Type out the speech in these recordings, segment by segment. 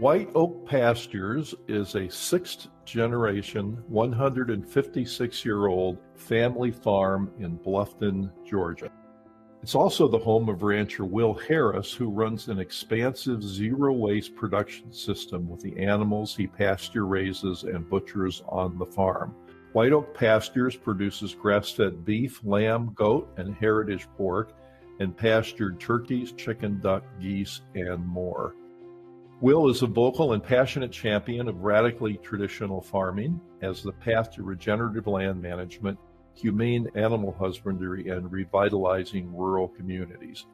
White Oak Pastures is a sixth generation, 156-year-old family farm in Bluffton, Georgia. It's also the home of rancher Will Harris, who runs an expansive zero-waste production system with the animals he pasture raises and butchers on the farm. White Oak Pastures produces grass-fed beef, lamb, goat, and heritage pork, and pastured turkeys, chicken, duck, geese, and more. Will is a vocal and passionate champion of radically traditional farming as the path to regenerative land management, humane animal husbandry, and revitalizing rural communities.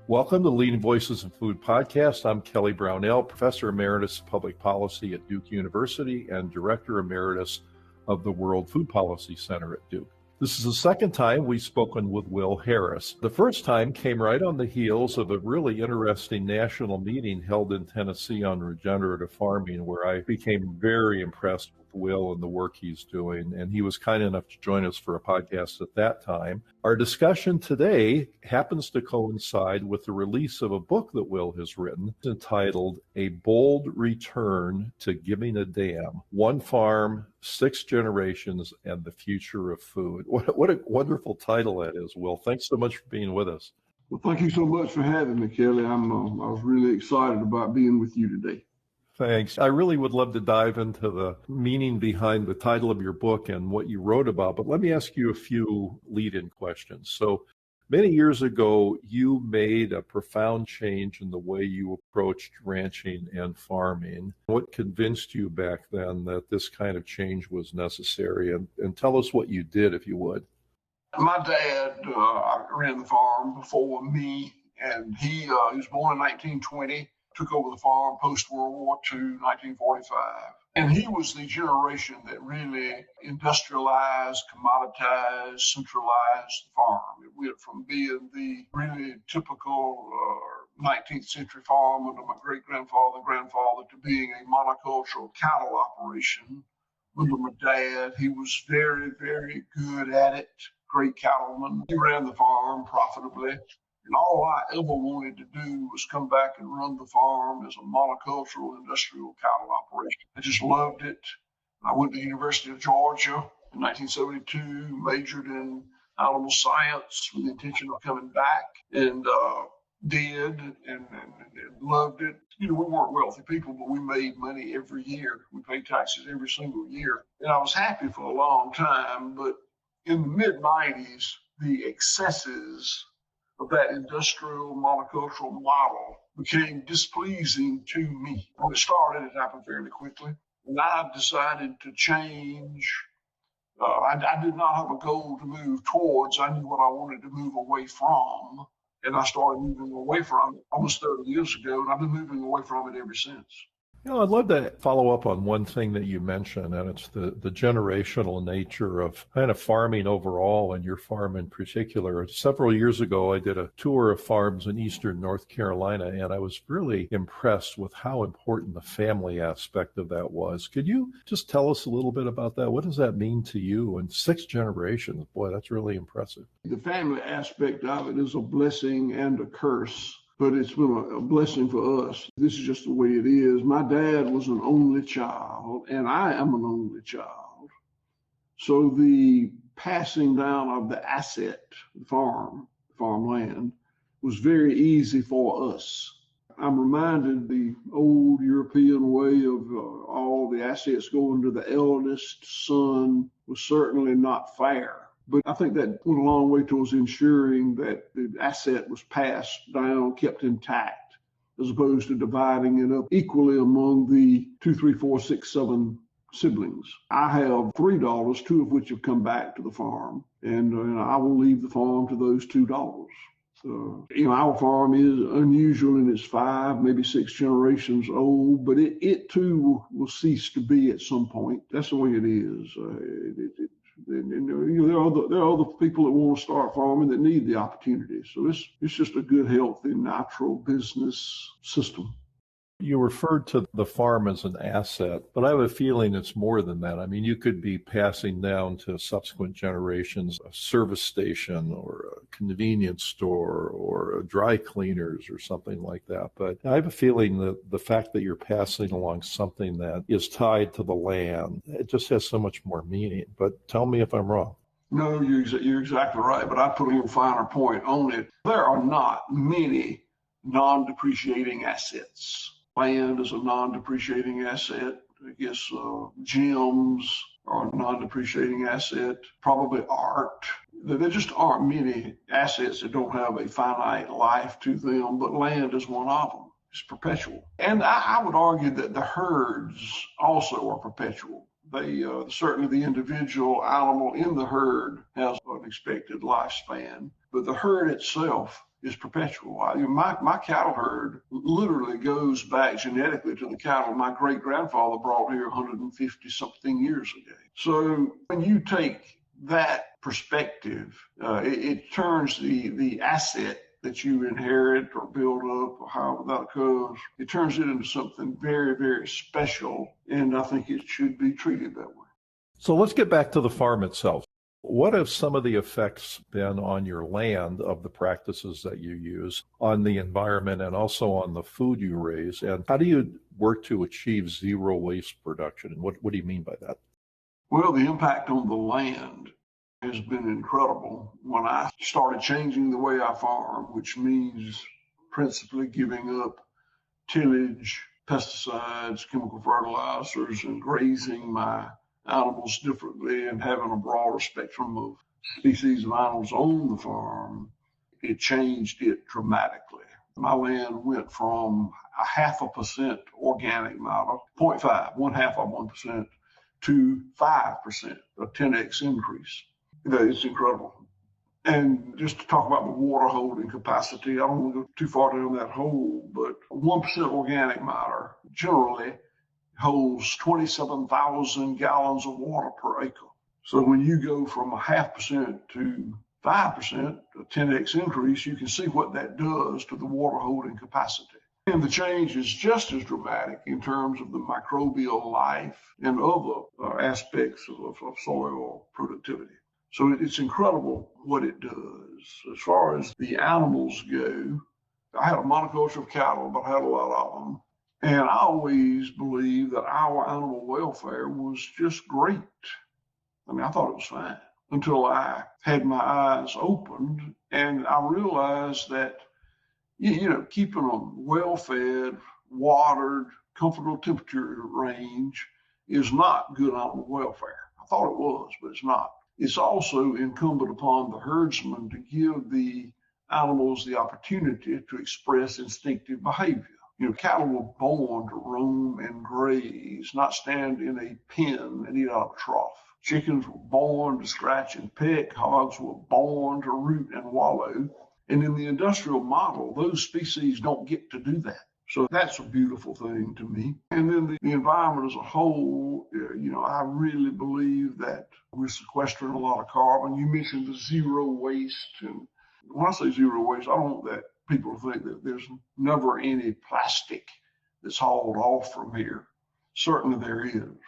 Welcome to Leading Voices in Food podcast. I'm Kelly Brownell, Professor Emeritus of Public Policy at Duke University and Director Emeritus of the World Food Policy Center at Duke. This is the second time we've spoken with Will Harris. The first time came right on the heels of a really interesting national meeting held in Tennessee on regenerative farming, where I became very impressed with Will and the work he's doing, and he was kind enough to join us for a podcast at that time. Our discussion today happens to coincide with the release of a book that Will has written entitled A Bold Return to Giving a Damn: One Farm, Six Generations, and the Future of Food. What a wonderful title that is, Will. Thanks so much for being with us. Well, thank you so much for having me, Kelly. I was really excited about being with you today. Thanks. I really would love to dive into the meaning behind the title of your book and what you wrote about, but let me ask you a few lead-in questions. So many years ago, you made a profound change in the way you approached ranching and farming. What convinced you back then that this kind of change was necessary? And tell us what you did, if you would. My dad ran the farm before me, and he was born in 1920. Took over the farm post-World War II, 1945. And he was the generation that really industrialized, commoditized, centralized the farm. It went from being the really typical 19th century farm under my grandfather to being a monocultural cattle operation under my dad. He was very, very good at it, great cattleman. He ran the farm profitably. And all I ever wanted to do was come back and run the farm as a monocultural industrial cattle operation. I just loved it. I went to the University of Georgia in 1972, majored in animal science with the intention of coming back, and did and loved it. You know, we weren't wealthy people, but we made money every year. We paid taxes every single year. And I was happy for a long time, but in the mid-90s, the excesses of that industrial monocultural model became displeasing to me. When it started, it happened fairly quickly. And I decided to change. I did not have a goal to move towards. I knew what I wanted to move away from. And I started moving away from it almost 30 years ago, and I've been moving away from it ever since. You know, I'd love to follow up on one thing that you mentioned, and it's the generational nature of kind of farming overall and your farm in particular. Several years ago, I did a tour of farms in eastern North Carolina, and I was really impressed with how important the family aspect of that was. Could you just tell us a little bit about that? What does that mean to you? And six generations, boy, that's really impressive. The family aspect of it is a blessing and a curse. But it's been a blessing for us. This is just the way it is. My dad was an only child, and I am an only child. So the passing down of the asset, the farmland, was very easy for us. I'm reminded the old European way of all the assets going to the eldest son was certainly not fair. But I think that went a long way towards ensuring that the asset was passed down, kept intact, as opposed to dividing it up equally among the 2, 3, 4, 6, 7 siblings. I have 3 daughters, 2 of which have come back to the farm, and I will leave the farm to those 2 daughters. Our farm is unusual in its 5, maybe 6 generations old, but it too will cease to be at some point. That's the way it is. There are other people that want to start farming that need the opportunity. So it's just a good, healthy, natural business system. You referred to the farm as an asset, but I have a feeling it's more than that. I mean, you could be passing down to subsequent generations a service station or a convenience store or a dry cleaners or something like that. But I have a feeling that the fact that you're passing along something that is tied to the land, it just has so much more meaning. But tell me if I'm wrong. No, you're exactly right, but I put a little finer point on it. There are not many non-depreciating assets. Land is a non-depreciating asset. I guess gyms are a non-depreciating asset. Probably art. There just aren't many assets that don't have a finite life to them, but land is one of them. It's perpetual. And I would argue that the herds also are perpetual. They certainly the individual animal in the herd has an expected lifespan, but the herd itself is perpetual. My cattle herd literally goes back genetically to the cattle my great grandfather brought here 150 something years ago. So when you take that perspective, it turns the asset that you inherit or build up or however that occurs, it turns it into something very, very special. And I think it should be treated that way. So let's get back to the farm itself. What have some of the effects been on your land of the practices that you use, on the environment, and also on the food you raise? And how do you work to achieve zero waste production? And what do you mean by that? Well, the impact on the land has been incredible. When I started changing the way I farm, which means principally giving up tillage, pesticides, chemical fertilizers, and grazing my animals differently and having a broader spectrum of species of animals on the farm, it changed it dramatically. My land went from 0.5% organic matter, 0.5, 1/2 to 5%, a 10x increase. It's incredible. And just to talk about the water holding capacity, I don't want to go too far down that hole, but 1% organic matter generally holds 27,000 gallons of water per acre. So when you go from 0.5% to 5%, a 10x increase, you can see what that does to the water holding capacity. And the change is just as dramatic in terms of the microbial life and other aspects of soil productivity. So it's incredible what it does. As far as the animals go, I had a monoculture of cattle, but I had a lot of them. And I always believed that our animal welfare was just great. I mean, I thought it was fine until I had my eyes opened and I realized that, keeping them well-fed, watered, comfortable temperature range is not good animal welfare. I thought it was, but it's not. It's also incumbent upon the herdsman to give the animals the opportunity to express instinctive behavior. Cattle were born to roam and graze, not stand in a pen and eat out of a trough. Chickens were born to scratch and peck. Hogs were born to root and wallow. And in the industrial model, those species don't get to do that. So that's a beautiful thing to me. And then the environment as a whole, I really believe that we're sequestering a lot of carbon. You mentioned the zero waste. And when I say zero waste, I don't want that people to think that there's never any plastic that's hauled off from here. Certainly there is.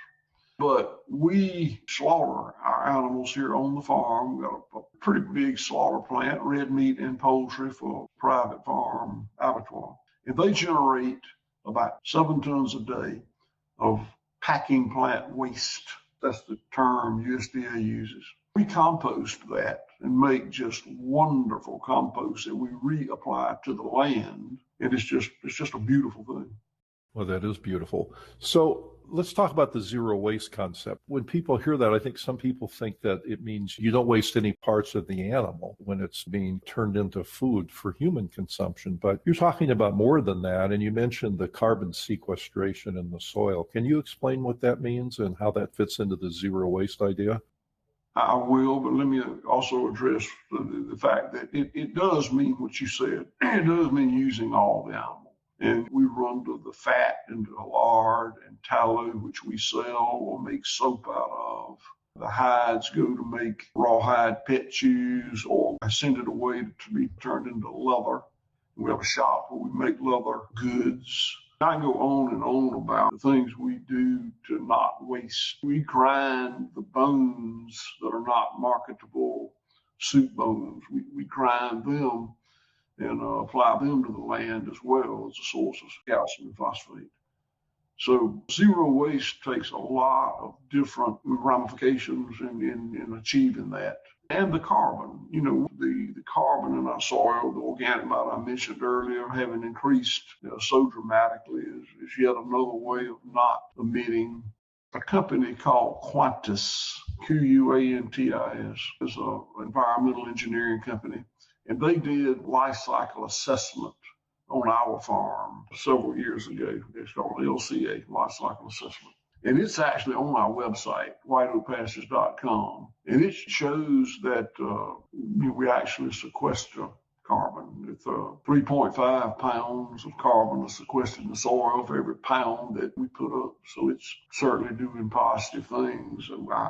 But we slaughter our animals here on the farm. We've got a pretty big slaughter plant, red meat and poultry for a private farm abattoir. And they generate about 7 tons a day of packing plant waste. That's the term USDA uses. We compost that and make just wonderful compost that we reapply to the land. And it's just a beautiful thing. Well, that is beautiful. So let's talk about the zero waste concept. When people hear that, I think some people think that it means you don't waste any parts of the animal when it's being turned into food for human consumption. But you're talking about more than that. And you mentioned the carbon sequestration in the soil. Can you explain what that means and how that fits into the zero waste idea? I will, but let me also address the fact that it does mean what you said. It does mean using all the animal. And we run the fat into lard and tallow, which we sell or make soap out of. The hides go to make rawhide pet shoes or send it away to be turned into leather. We have a shop where we make leather goods. I can go on and on about the things we do to not waste. We grind the bones that are not marketable soup bones. We grind them and apply them to the land as well as a source of calcium and phosphate. So zero waste takes a lot of different ramifications in achieving that. And the carbon, the carbon in our soil, the organic matter I mentioned earlier, having increased so dramatically is yet another way of not emitting. A company called Quantis, Quantis, is an environmental engineering company, and they did life cycle assessment on our farm several years ago. It's called LCA, Life Cycle Assessment. And it's actually on our website, whiteoakpastures.com. And it shows that we actually sequester carbon. It's 3.5 pounds of carbon is sequestered in the soil for every pound that we put up. So it's certainly doing positive things,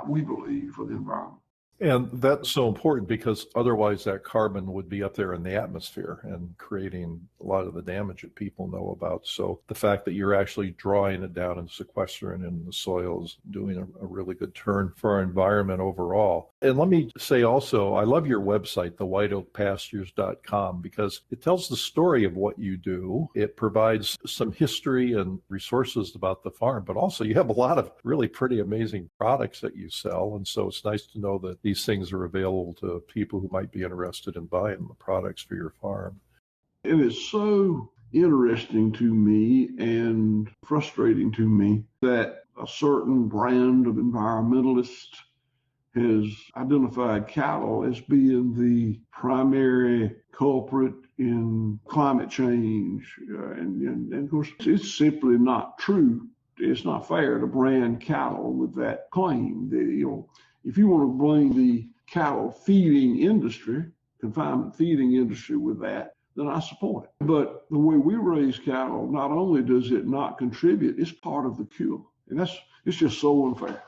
we believe, for the environment. And that's so important because otherwise that carbon would be up there in the atmosphere and creating a lot of the damage that people know about. So the fact that you're actually drawing it down and sequestering it in the soil is doing a really good turn for our environment overall. And let me say also, I love your website, the whiteoakpastures.com, because it tells the story of what you do. It provides some history and resources about the farm, but also you have a lot of really pretty amazing products that you sell. And so it's nice to know that these things are available to people who might be interested in buying the products for your farm. It is so interesting to me and frustrating to me that a certain brand of environmentalist has identified cattle as being the primary culprit in climate change. And of course, it's simply not true. It's not fair to brand cattle with that claim. If you want to blame the cattle feeding industry, confinement feeding industry with that, then I support it. But the way we raise cattle, not only does it not contribute, it's part of the cure. And it's just so unfair.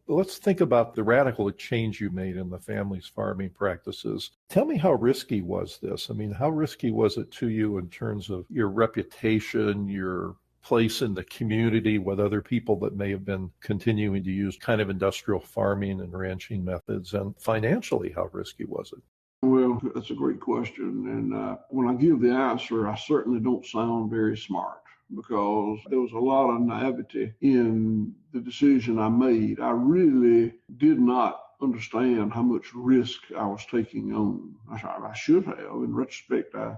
Let's think about the radical change you made in the family's farming practices. Tell me, how risky was this? I mean, how risky was it to you in terms of your reputation, your place in the community with other people that may have been continuing to use kind of industrial farming and ranching methods? And financially, how risky was it? Well, that's a great question. And when I give the answer, I certainly don't sound very smart because there was a lot of naivety in the decision I made. I really did not understand how much risk I was taking on. I should have. In retrospect, I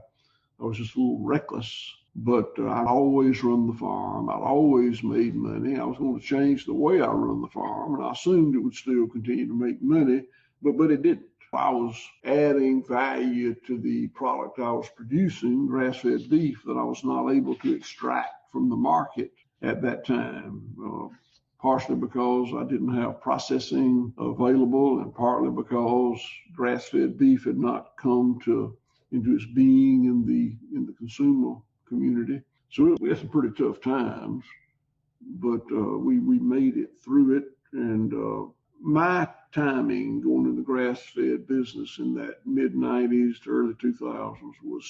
was just a little reckless. But I'd always run the farm. I'd always made money. I was going to change the way I run the farm, and I assumed it would still continue to make money, but it didn't. I was adding value to the product I was producing, grass-fed beef, that I was not able to extract from the market at that time, partially because I didn't have processing available, and partly because grass-fed beef had not come into its being in the consumer community. So we had some pretty tough times, but we made it through it. And my timing going into the grass-fed business in that mid-90s to early 2000s was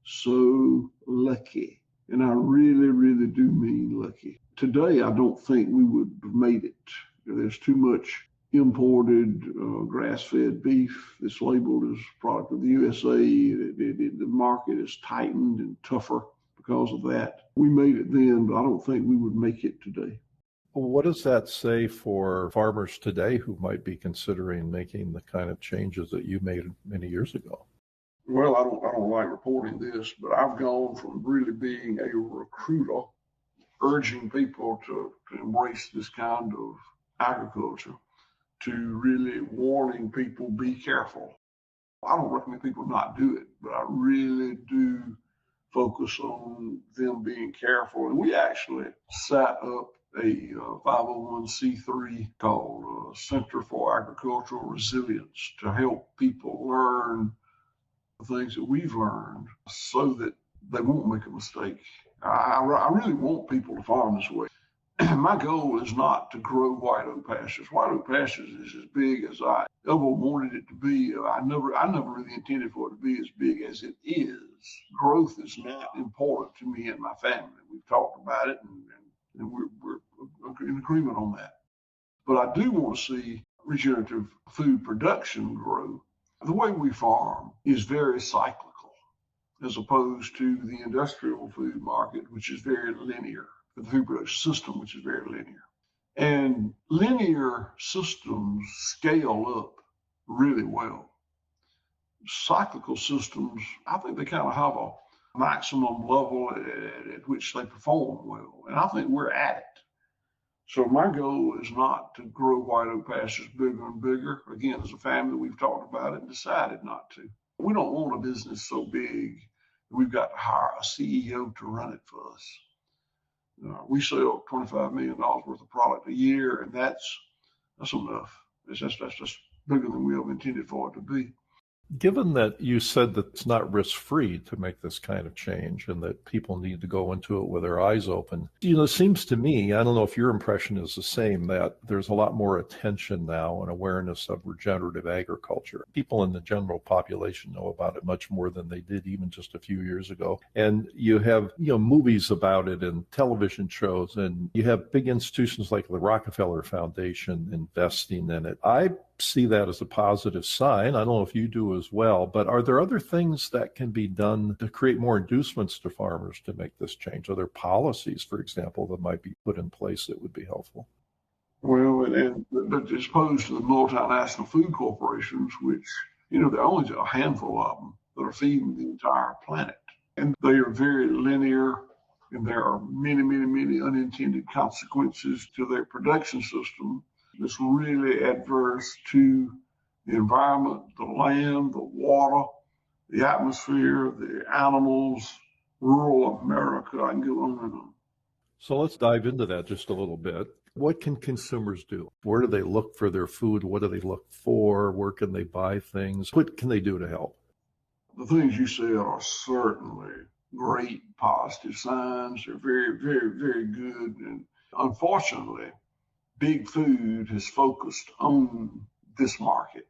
so lucky. And I really, really do mean lucky. Today, I don't think we would have made it. There's too much imported grass-fed beef that's labeled as product of the USA. The market is tightened and tougher because of that. We made it then, but I don't think we would make it today. What does that say for farmers today who might be considering making the kind of changes that you made many years ago? Well, I don't like reporting this, but I've gone from really being a recruiter, urging people to embrace this kind of agriculture, to really warning people, be careful. I don't recommend people not do it, but I really do focus on them being careful. And we actually set up a 501c3 called Center for Agricultural Resilience to help people learn the things that we've learned so that they won't make a mistake. I really want people to farm this way. My goal is not to grow White Oak Pastures. White Oak Pastures is as big as I ever wanted it to be. I never really intended for it to be as big as it is. growth is not important to me and my family. We've talked about it, and we're in agreement on that. But I do want to see regenerative food production grow. The way we farm is very cyclical, as opposed to the industrial food market, which is very linear, the food production system, which is very linear. And linear systems scale up really well. Cyclical systems, I think they kind of have a maximum level at which they perform well. And I think we're at it. So my goal is not to grow white oak pastures bigger and bigger. Again, as a family, we've talked about it and decided not to. We don't want a business so big that we've got to hire a CEO to run it for us. We sell $25 million worth of product a year, and that's enough. That's just bigger than we ever intended for it to be. Given that you said that it's not risk-free to make this kind of change and that people need to go into it with their eyes open, it seems to me, I don't know if your impression is the same, that there's a lot more attention now and awareness of regenerative agriculture. People in the general population know about it much more than they did even just a few years ago. And you have, movies about it and television shows, and you have big institutions like the Rockefeller Foundation investing in it. I see that as a positive sign. I don't know if you do as well, but are there other things that can be done to create more inducements to farmers to make this change? Are there policies, for example, that might be put in place that would be helpful? Well, but as opposed to the multinational food corporations, which, there are only a handful of them that are feeding the entire planet. And they are very linear, and there are many, many, many unintended consequences to their production system that's really adverse to the environment, the land, the water, the atmosphere, the animals, rural America. I can go on and on. So let's dive into that just a little bit. What can consumers do? Where do they look for their food? What do they look for? Where can they buy things? What can they do to help? The things you said are certainly great positive signs. They're very, very, very good. And unfortunately, big food has focused on this market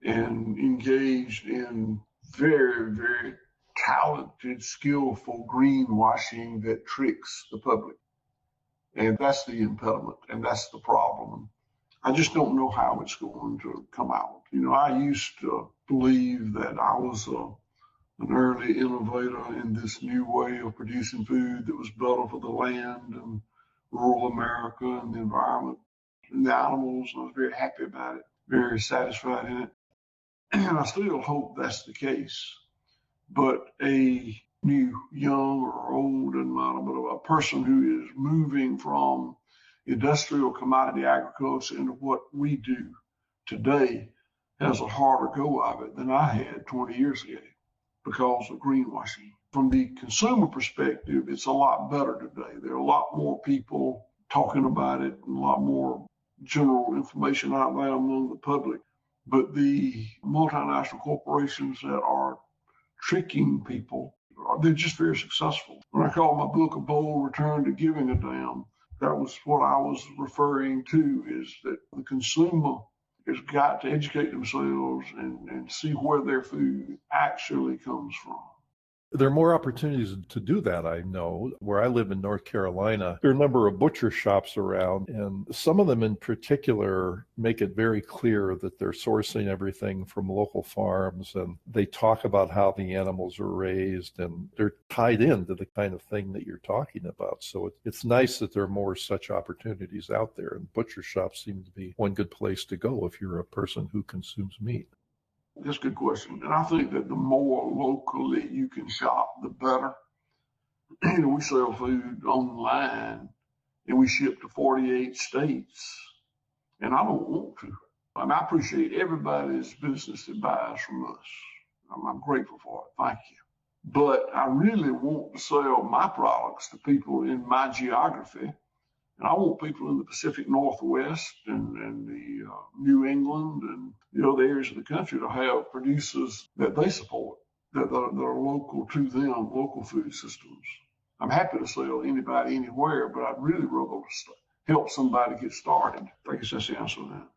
and engaged in very, very talented, skillful greenwashing that tricks the public. And that's the impediment, and that's the problem. I just don't know how it's going to come out. I used to believe that I was an early innovator in this new way of producing food that was better for the land and rural America and the environment and the animals. And I was very happy about it, very satisfied in it. And I still hope that's the case. But a new, young or old, doesn't matter, but a person who is moving from industrial commodity agriculture into what we do today has a harder go of it than I had 20 years ago because of greenwashing. From the consumer perspective, it's a lot better today. There are a lot more people talking about it and a lot more general information out there among the public. But the multinational corporations that are tricking people, they're just very successful. When I call my book A Bold Return to Giving a Damn, that was what I was referring to, is that the consumer has got to educate themselves and see where their food actually comes from. There are more opportunities to do that, I know. Where I live in North Carolina, there are a number of butcher shops around, and some of them in particular make it very clear that they're sourcing everything from local farms, and they talk about how the animals are raised, and they're tied into the kind of thing that you're talking about. So it's nice that there are more such opportunities out there, and butcher shops seem to be one good place to go if you're a person who consumes meat. That's a good question. And I think that the more locally you can shop, the better. We sell food online and we ship to 48 states. And I don't want to. I appreciate everybody's business that buys from us. I'm grateful for it. Thank you. But I really want to sell my products to people in my geography. And I want people in the Pacific Northwest and the New England and the other areas of the country to have producers that they support, that are local to them, local food systems. I'm happy to sell anybody anywhere, but I'd really rather help somebody get started. I guess that's the answer to that.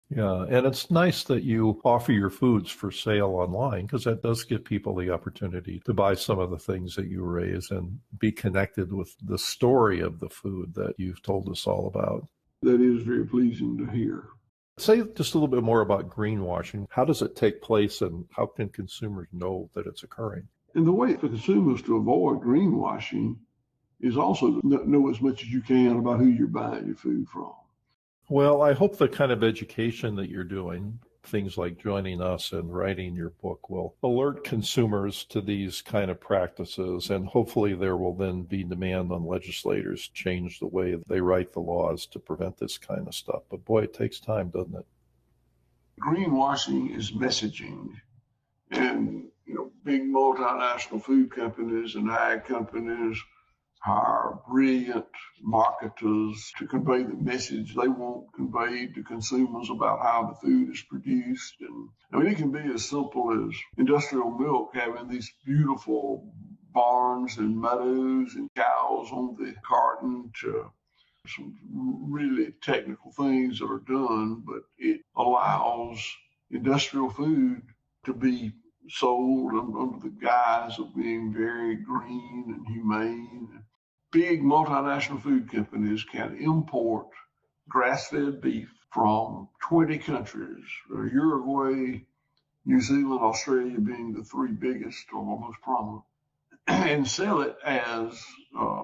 Yeah, and it's nice that you offer your foods for sale online because that does give people the opportunity to buy some of the things that you raise and be connected with the story of the food that you've told us all about. That is very pleasing to hear. Say just a little bit more about greenwashing. How does it take place and how can consumers know that it's occurring? And the way for consumers to avoid greenwashing is also to know as much as you can about who you're buying your food from. Well, I hope the kind of education that you're doing, things like joining us and writing your book, will alert consumers to these kind of practices. And hopefully there will then be demand on legislators to change the way they write the laws to prevent this kind of stuff. But boy, it takes time, doesn't it? Greenwashing is messaging. And, big multinational food companies and ag companies hire brilliant marketers to convey the message they want conveyed to consumers about how the food is produced. And I mean, it can be as simple as industrial milk having these beautiful barns and meadows and cows on the carton to some really technical things that are done, but it allows industrial food to be sold under the guise of being very green and humane. Big multinational food companies can import grass-fed beef from 20 countries, Uruguay, New Zealand, Australia being the three biggest or most prominent, and sell it as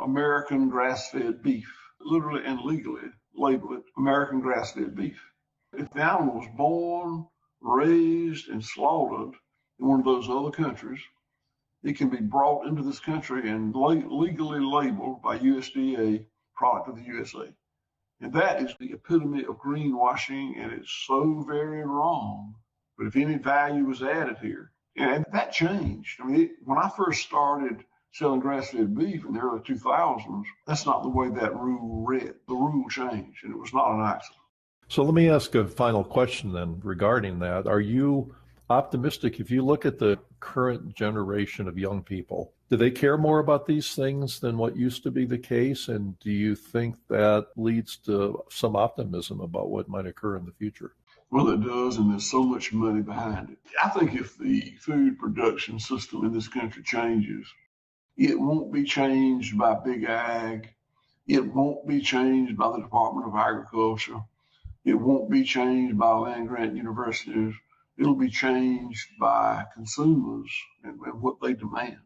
American grass-fed beef, literally and legally label it American grass-fed beef. If the animal was born, raised, and slaughtered in one of those other countries, it can be brought into this country and legally labeled by USDA product of the USA. And that is the epitome of greenwashing, and it's so very wrong. But if any value was added here, and that changed. I mean, when I first started selling grass-fed beef in the early 2000s, that's not the way that rule read. The rule changed, and it was not an accident. So let me ask a final question then regarding that. Are you optimistic if you look at the current generation of young people? Do they care more about these things than what used to be the case? And do you think that leads to some optimism about what might occur in the future? Well, it does, and there's so much money behind it. I think if the food production system in this country changes, it won't be changed by big ag. It won't be changed by the Department of Agriculture. It won't be changed by land grant universities. It'll be changed by consumers and what they demand.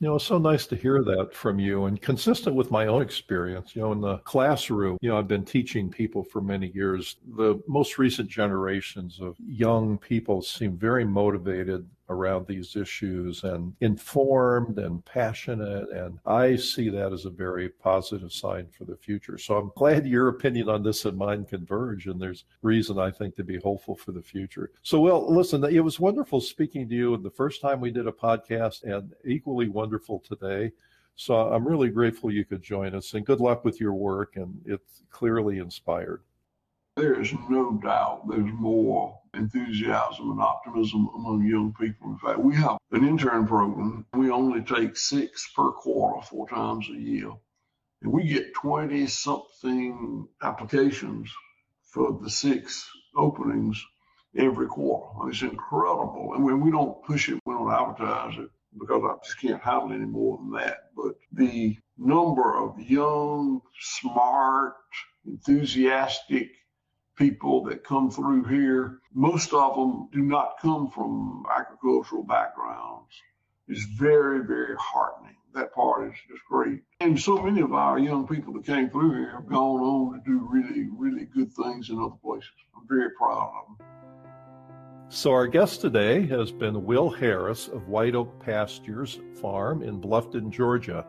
It's so nice to hear that from you and consistent with my own experience. In the classroom, I've been teaching people for many years. The most recent generations of young people seem very motivated around these issues and informed and passionate. And I see that as a very positive sign for the future. So I'm glad your opinion on this and mine converge. And there's reason, I think, to be hopeful for the future. So, Will, listen, it was wonderful speaking to you the first time we did a podcast and equally wonderful today. So I'm really grateful you could join us and good luck with your work. And it's clearly inspired. There is no doubt there's more enthusiasm and optimism among young people. In fact, we have an intern program. We only take 6 per quarter, 4 times a year. And we get 20-something applications for the 6 openings every quarter. I mean, it's incredible. And when we don't push it, we don't advertise it because I just can't handle any more than that. But the number of young, smart, enthusiastic people that come through here, most of them do not come from agricultural backgrounds. It's very, very heartening. That part is just great. And so many of our young people that came through here have gone on to do really, really good things in other places. I'm very proud of them. So our guest today has been Will Harris of White Oak Pastures Farm in Bluffton, Georgia.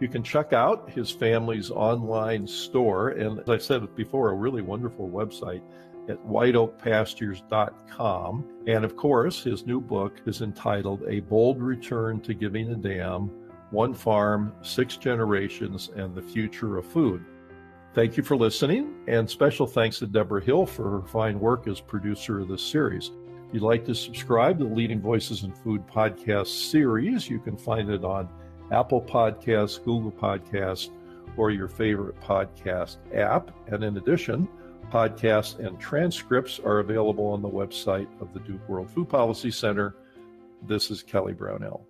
You can check out his family's online store, and as I said before, a really wonderful website at whiteoakpastures.com. And of course, his new book is entitled A Bold Return to Giving a Damn, One Farm, 6 Generations, and the Future of Food. Thank you for listening, and special thanks to Deborah Hill for her fine work as producer of this series. If you'd like to subscribe to the Leading Voices in Food podcast series, you can find it on Apple Podcasts, Google Podcasts, or your favorite podcast app. And in addition, podcasts and transcripts are available on the website of the Duke World Food Policy Center. This is Kelly Brownell.